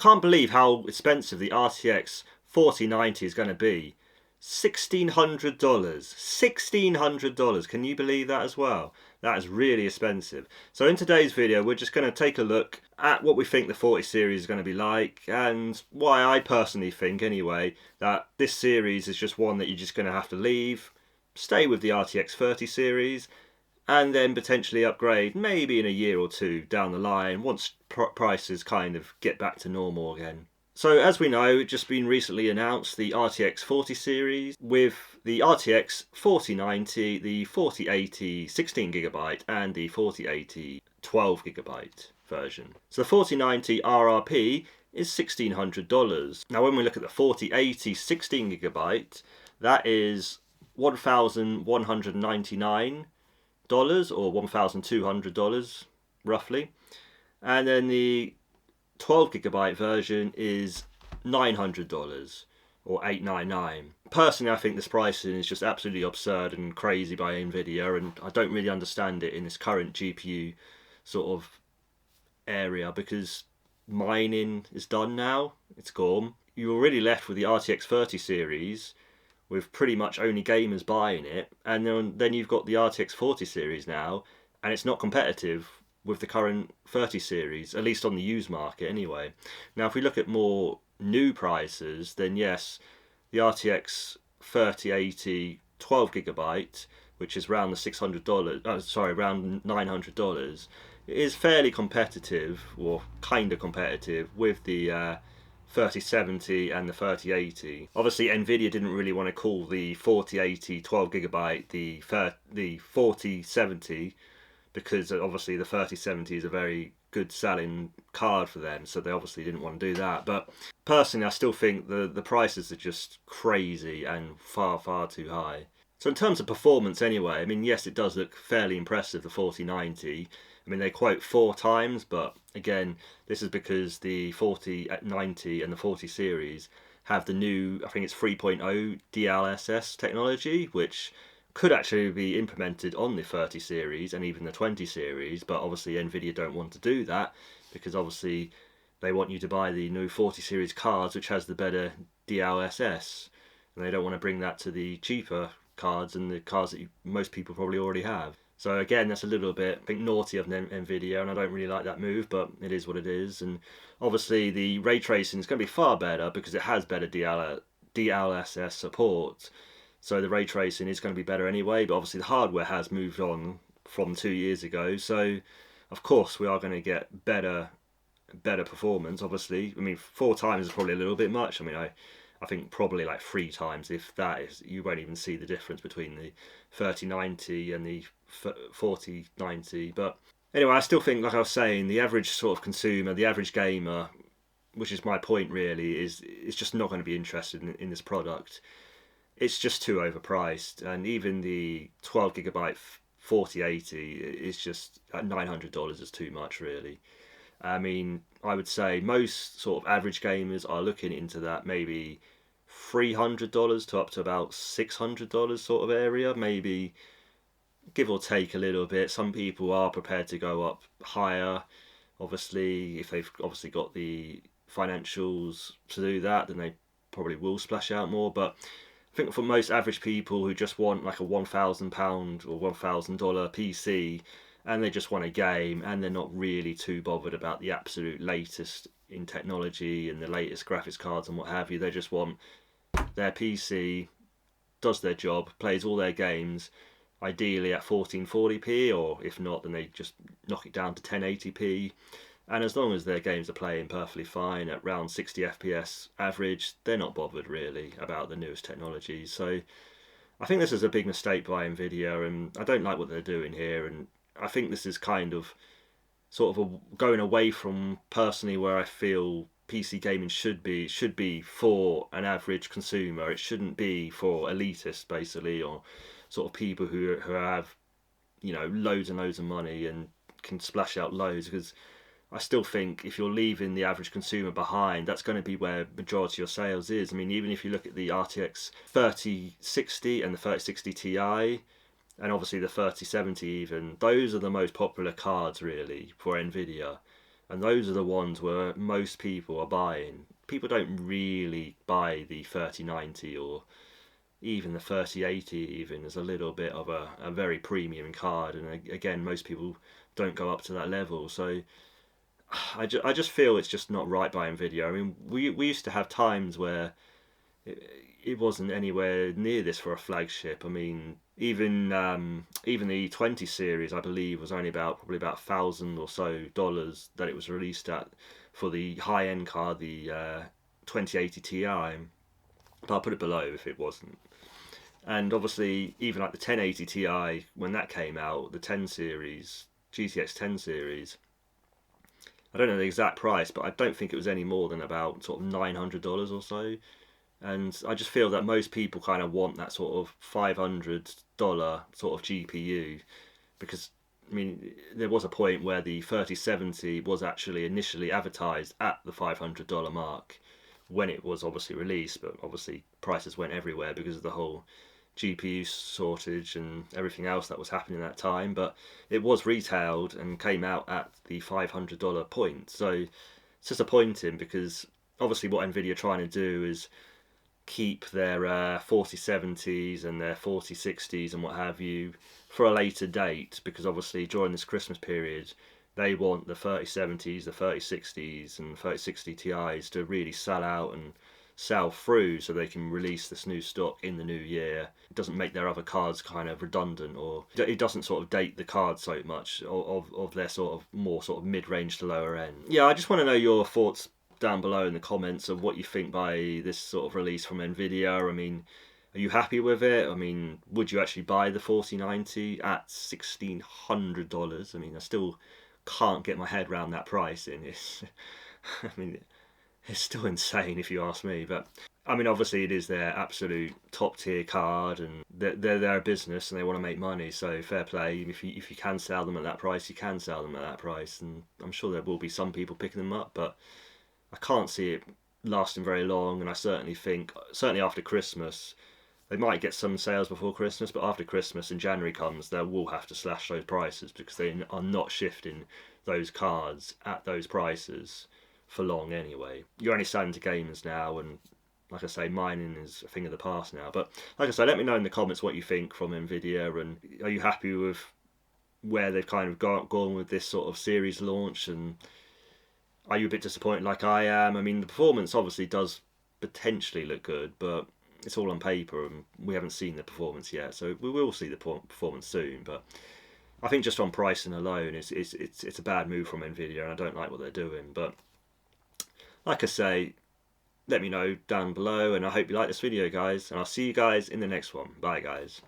can't believe how expensive the RTX 4090 is going to be. $1,600. $1,600. Can you believe that as well? That is really expensive. So in today's video, we're just going to take a look at what we think the 40 series is going to be like, and why I personally think, anyway, that this series is just one that you're just going to have to leave, stay with the RTX 30 series, and then potentially upgrade maybe in a year or two down the line once prices kind of get back to normal again. So as we know, it's just been recently announced the RTX 40 series with the RTX 4090, the 4080 16GB and the 4080 12GB version. So the 4090 RRP is $1,600. Now when we look at the 4080 16GB, that is $1,199 or $1,200 roughly, and then the 12GB version is $900 or $899. Personally, I think this pricing is just absolutely absurd and crazy by Nvidia, and I don't really understand it in this current GPU sort of area, because mining is done now, it's gone. You're already left with the RTX 30 series with pretty much only gamers buying it, and then you've got the RTX 40 series now, and it's not competitive with the current 30 series, at least on the used market anyway. Now if we look at more new prices, then yes, the RTX 3080 12GB, which is around the $600, around $900, is fairly competitive, or kind of competitive, with the 3070 and the 3080. Obviously Nvidia didn't really want to call the 4080 12GB the 4070, because obviously the 3070 is a very good selling card for them, so they obviously didn't want to do that. But personally, I still think the prices are just crazy and far too high. So in terms of performance anyway, I mean, yes, it does look fairly impressive, the 4090. I mean, they quote 4 times, but again, this is because the 4090 and the 40 series have the new, I think it's 3.0 DLSS technology, which could actually be implemented on the 30 series and even the 20 series, but obviously Nvidia don't want to do that, because obviously they want you to buy the new 40 series cards, which has the better DLSS, and they don't want to bring that to the cheaper cards and the cards that most people probably already have. So again, that's a little bit, I think, naughty of Nvidia, and I don't really like that move, but it is what it is. And obviously the ray tracing is going to be far better because it has better DLSS support. So the ray tracing is going to be better anyway, but obviously the hardware has moved on from 2 years ago. So of course we are going to get better performance, obviously. I mean, 4 times is probably a little bit much. I mean, I think probably like 3 times, if that is, you won't even see the difference between the 3090 and the 4090. But anyway, I still think, like I was saying, the average sort of consumer, the average gamer, which is my point really, is just not going to be interested in this product. It's just too overpriced, and even the 12GB 4080 is just at $900 is too much really. I mean, I would say most sort of average gamers are looking into that maybe $300 to up to about $600 sort of area, maybe, give or take a little bit. Some people are prepared to go up higher, obviously, if they've obviously got the financials to do that, then they probably will splash out more. But I think for most average people who just want like a £1,000 or $1,000 PC, and they just want a game, and they're not really too bothered about the absolute latest in technology and the latest graphics cards and what have you, they just want their PC, does their job, plays all their games, ideally at 1440p, or if not, then they just knock it down to 1080p. And as long as their games are playing perfectly fine at around 60 FPS average, they're not bothered really about the newest technology. So I think this is a big mistake by Nvidia, and I don't like what they're doing here. And I think this is kind of sort of going away from personally where I feel PC gaming should be for an average consumer. It shouldn't be for elitists basically, or sort of people who have, you know, loads and loads of money and can splash out loads, because I still think if you're leaving the average consumer behind, that's going to be where majority of your sales is. I mean, even if you look at the RTX 3060 and the 3060 Ti, and obviously the 3070 even, those are the most popular cards really for Nvidia. and those are the ones where most people are buying. People don't really buy the 3090 or even the 3080 even as a little bit of a very premium card, and again most people don't go up to that level. So I just feel it's just not right by Nvidia. I mean, we used to have times where it wasn't anywhere near this for a flagship. I mean, even the 20 series, I believe, was only probably about $1,000 or so that it was released at for the high end card, the 2080 Ti. But I'll put it below if it wasn't. And obviously, even like the 1080 Ti, when that came out, the 10 series, GTX 10 series, I don't know the exact price, but I don't think it was any more than about sort of $900 or so. And I just feel that most people kind of want that sort of $500 sort of GPU, because I mean there was a point where the 3070 was actually initially advertised at the $500 mark when it was obviously released, but obviously prices went everywhere because of the whole GPU shortage and everything else that was happening at that time. But it was retailed and came out at the $500 point. So it's disappointing because obviously what Nvidia are trying to do is keep their 4070s and their 4060s and what have you for a later date, because obviously during this Christmas period they want the 3070s, the 3060s and 3060 Ti's to really sell out and sell through so they can release this new stock in the new year. It doesn't make their other cards kind of redundant, or it doesn't sort of date the cards so much of their sort of more sort of mid-range to lower end. Yeah, I just want to know your thoughts down below in the comments of what you think by this sort of release from Nvidia. I mean, are you happy with it? I mean, would you actually buy the 4090 at $1,600? I mean, I still can't get my head around that pricing. It's, I mean, it's still insane if you ask me. But I mean, obviously, it is their absolute top tier card, and they're a business and they want to make money. So fair play. If you can sell them at that price, you can sell them at that price, and I'm sure there will be some people picking them up, but I can't see it lasting very long. And I certainly think, certainly after Christmas, they might get some sales before Christmas, but after Christmas and January comes, they will have to slash those prices because they are not shifting those cards at those prices for long anyway. You're only selling to gamers now, and like I say, mining is a thing of the past now. But like I say, let me know in the comments what you think from Nvidia, and are you happy with where they've kind of gone with this sort of series launch, and are you a bit disappointed like I am? I mean, the performance obviously does potentially look good, but it's all on paper and we haven't seen the performance yet. So we will see the performance soon. But I think just on pricing alone, it's a bad move from Nvidia, and I don't like what they're doing. But like I say, let me know down below, and I hope you like this video, guys. And I'll see you guys in the next one. Bye, guys.